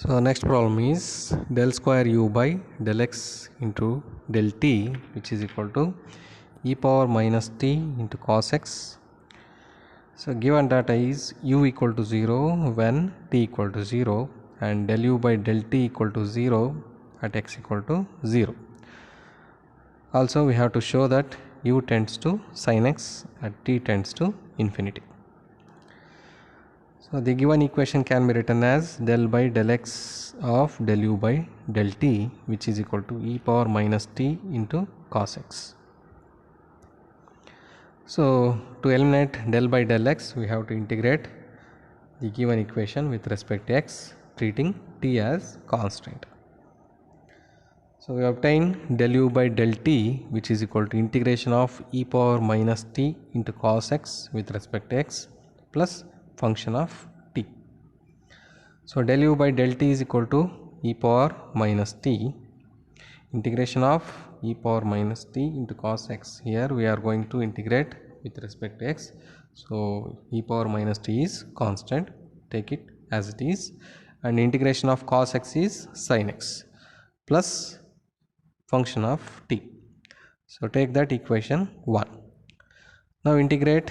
So next problem is del square u by del x into del t, which is equal to e power minus t into cos x. So given data is u equal to 0 when t equal to 0 and del u by del t equal to 0 at x equal to 0. Also we have to show that u tends to sin x at t tends to infinity. So the given equation can be written as del by del x of del u by del t, which is equal to e power minus t into cos x. So to eliminate del by del x, we have to integrate the given equation with respect to x, treating t as constant. So we obtain del u by del t, which is equal to integration of e power minus t into cos x with respect to x plus function of t. So del u by del t is equal to e power minus t integration of e power minus t into cos x. Here we are going to integrate with respect to x. So e power minus t is constant, take it as it is, and integration of cos x is sin x plus function of t. So take that equation 1. Now integrate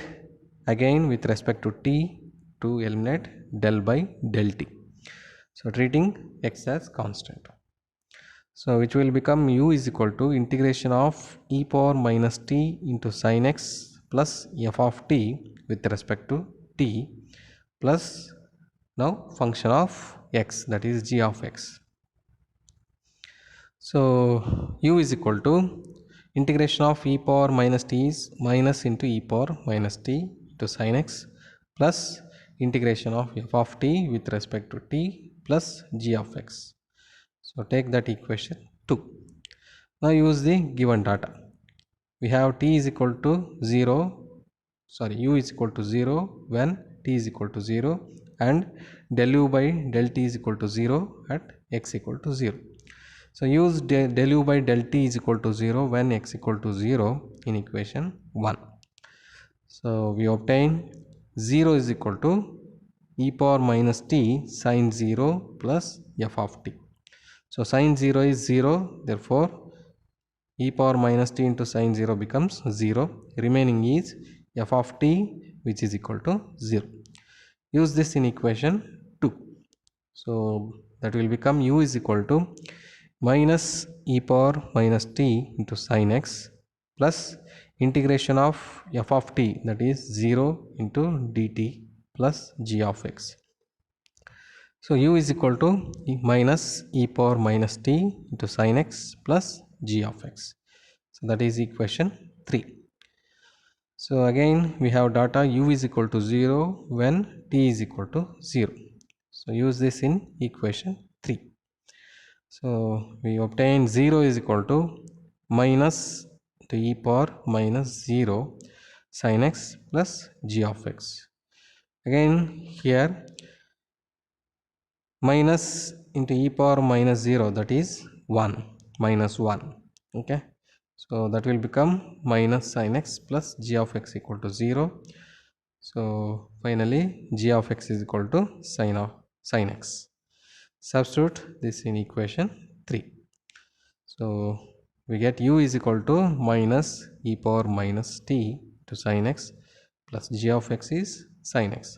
again with respect to t to eliminate del by del t. So treating x as constant. So which will become u is equal to integration of e power minus t into sin x plus f of t with respect to t plus now function of x, that is g of x. So u is equal to integration of e power minus t is minus into e power minus t into sin x plus integration of f of t with respect to t plus g of x. So take that equation 2. Now use the given data. We have t is equal to 0, u is equal to 0 when t is equal to 0 and del u by del t is equal to 0 at x equal to 0. So use del u by del t is equal to 0 when x equal to 0 in equation 1. So we obtain 0 is equal to e power minus t sin 0 plus f of t. So sin 0 is 0, therefore e power minus t into sin 0 becomes 0. Remaining is f of t, which is equal to 0. Use this in equation 2. So that will become u is equal to minus e power minus t into sin x plus integration of f of t, that is 0 into dt plus g of x. So u is equal to minus e power minus t into sin x plus g of x. So that is equation 3. So again we have data u is equal to 0 when t is equal to 0. So use this in equation 3. So we obtain 0 is equal to minus to e power minus 0 sin x plus g of x. Again here minus into e power minus 0, that is 1, minus 1. Okay, so that will become minus sin x plus g of x equal to 0. So finally g of x is equal to sin x. Substitute this in equation 3. So we get u is equal to minus e power minus t to sin x plus g of x is sin x.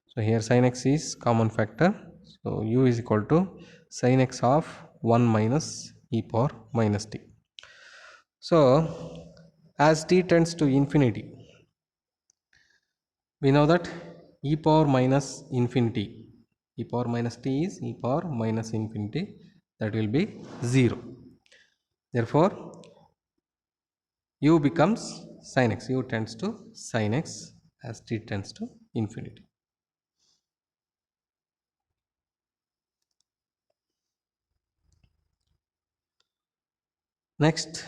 So here sin x is common factor. So u is equal to sin x of 1 minus e power minus t. So as t tends to infinity, we know that e power minus infinity, e power minus t is e power minus infinity, that will be 0. Therefore u becomes sin x, u tends to sin x as t tends to infinity. Next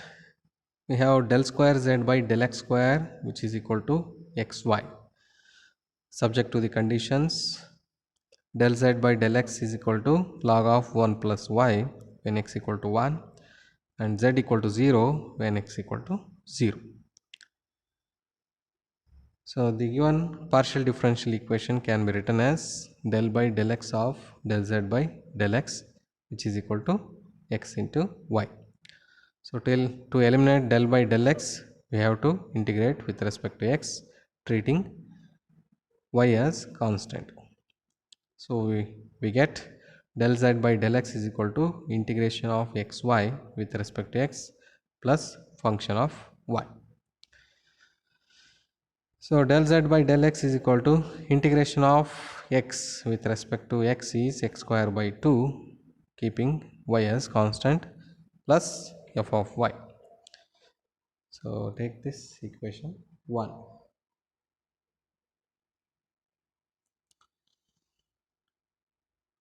we have del square z by del x square, which is equal to xy, subject to the conditions del z by del x is equal to log of 1 plus y when x equal to 1 and z equal to 0 when x equal to 0. So the given partial differential equation can be written as del by del x of del z by del x, which is equal to x into y. So to eliminate del by del x, we have to integrate with respect to x, treating y as constant. So we get del z by del x is equal to integration of xy with respect to x plus function of y. So del z by del x is equal to integration of x with respect to x is x square by 2, keeping y as constant, plus f of y. So take this equation 1.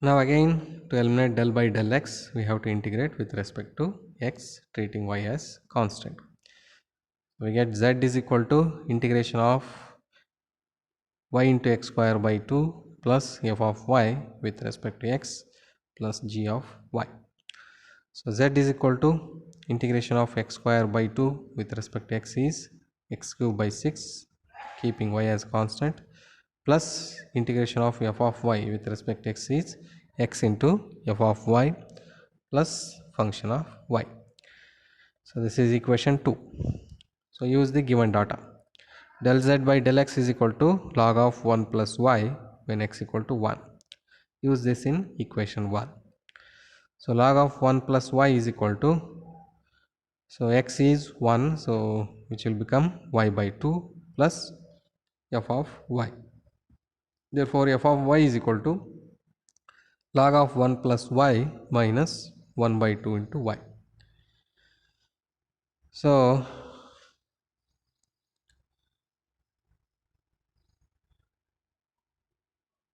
Now again, to eliminate del by del x, we have to integrate with respect to x, treating y as constant. We get z is equal to integration of y into x square by 2 plus f of y with respect to x plus g of y. So z is equal to integration of x square by 2 with respect to x is x cube by 6, keeping y as constant, plus integration of f of y with respect to x is x into f of y plus function of y. So this is equation 2. So use the given data. Del z by del x is equal to log of 1 plus y when x equal to 1. Use this in equation 1. So log of 1 plus y is equal to, so x is 1, so which will become y by 2 plus f of y. Therefore f of y is equal to log of 1 plus y minus 1 by 2 into y. So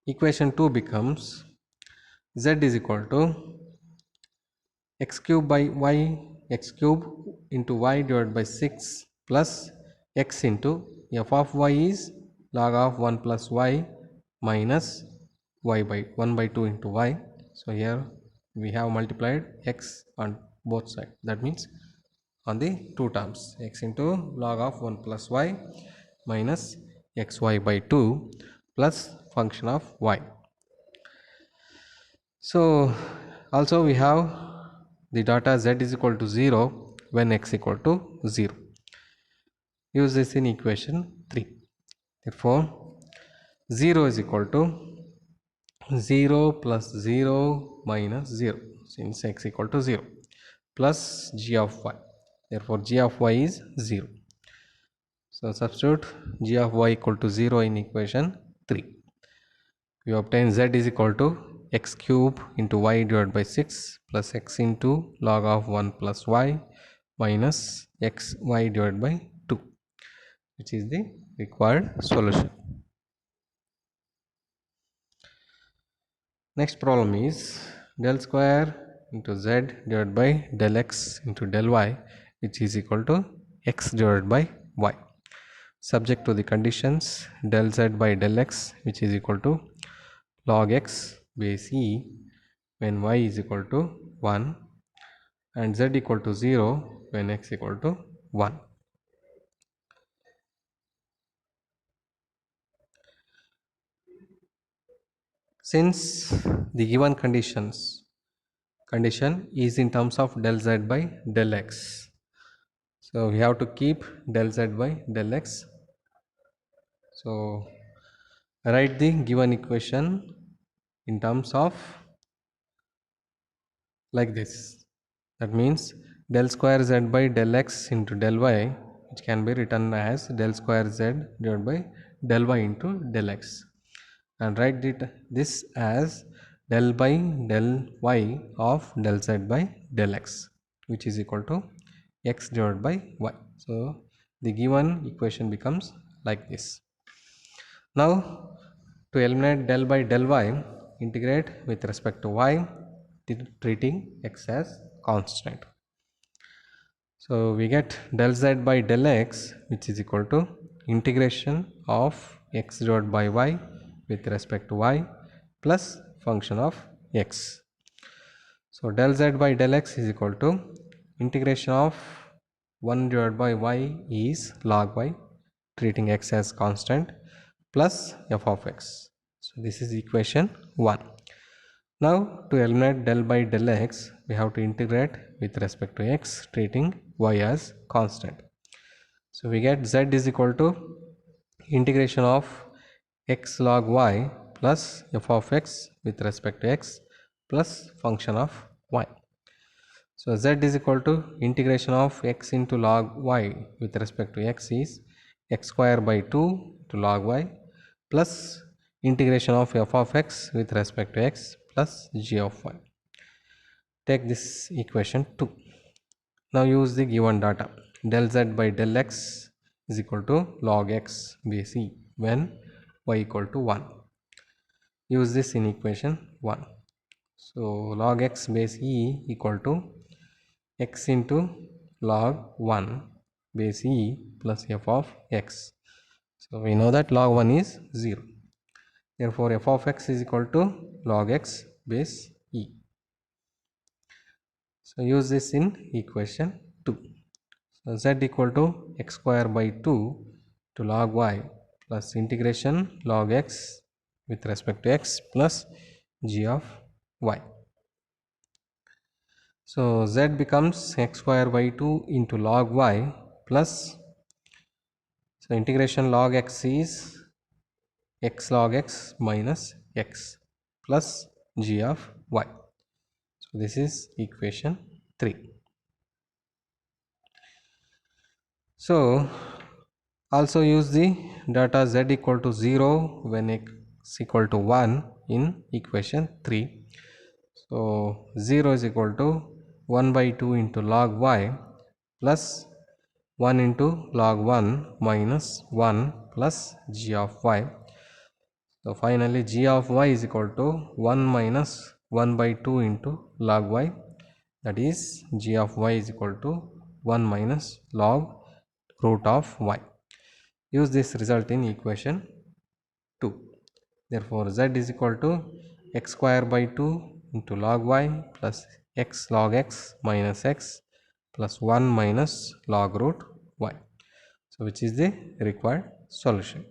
equation 2 becomes z is equal to x cube by y, x cube into y divided by 6 plus x into f of y is log of 1 plus y minus y by 1 by 2 into y. So here we have multiplied x on both sides, that means on the two terms, x into log of 1 plus y minus xy by 2 plus function of y. So also we have the data z is equal to 0 when x equal to 0. Use this in equation 3. Therefore 0 is equal to 0 plus 0 minus 0, since x equal to 0, plus g of y. Therefore g of y is 0. So substitute g of y equal to 0 in equation 3. We obtain z is equal to x cube into y divided by 6 plus x into log of 1 plus y minus x y divided by 2, which is the required solution. Next problem is del square into z divided by del x into del y, which is equal to x divided by y. Subject to the conditions del z by del x, which is equal to log x base e when y is equal to 1 and z equal to 0 when x equal to 1. Since the given condition is in terms of del z by del x, so we have to keep del z by del x. So write the given equation in terms of like this. That means del square z by del x into del y, which can be written as del square z divided by del y into del x, and write this as del by del y of del z by del x, which is equal to x divided by y. So the given equation becomes like this. Now to eliminate del by del y, integrate with respect to y, treating x as constant. So we get del z by del x, which is equal to integration of x divided by y with respect to y plus function of x. So del z by del x is equal to integration of 1 divided by y is log y treating x as constant, plus f of x. So this is equation 1. Now to eliminate del by del x, we have to integrate with respect to x, treating y as constant. So we get z is equal to integration of x log y plus f of x with respect to x plus function of y. So z is equal to integration of x into log y with respect to x is x square by 2 to log y plus integration of f of x with respect to x plus g of y. Take this equation 2. Now use the given data. Del z by del x is equal to log x base e when y equal to 1. Use this in equation 1. So log x base e equal to x into log 1 base e plus f of x. So we know that log 1 is 0. Therefore f of x is equal to log x base e. So use this in equation 2. So z equal to x square by 2 to log y plus integration log x with respect to x plus g of y. So z becomes x square by 2 into log y plus, so integration log x is x log x minus x plus g of y. So this is equation 3. So also use the data z equal to 0 when x equal to 1 in equation 3. So 0 is equal to 1 by 2 into log y plus 1 into log 1 minus 1 plus g of y. So finally g of y is equal to 1 minus 1 by 2 into log y, that is g of y is equal to 1 minus log root of y. Use this result in equation 2. Therefore z is equal to x square by 2 into log y plus x log x minus x plus 1 minus log root y. So which is the required solution.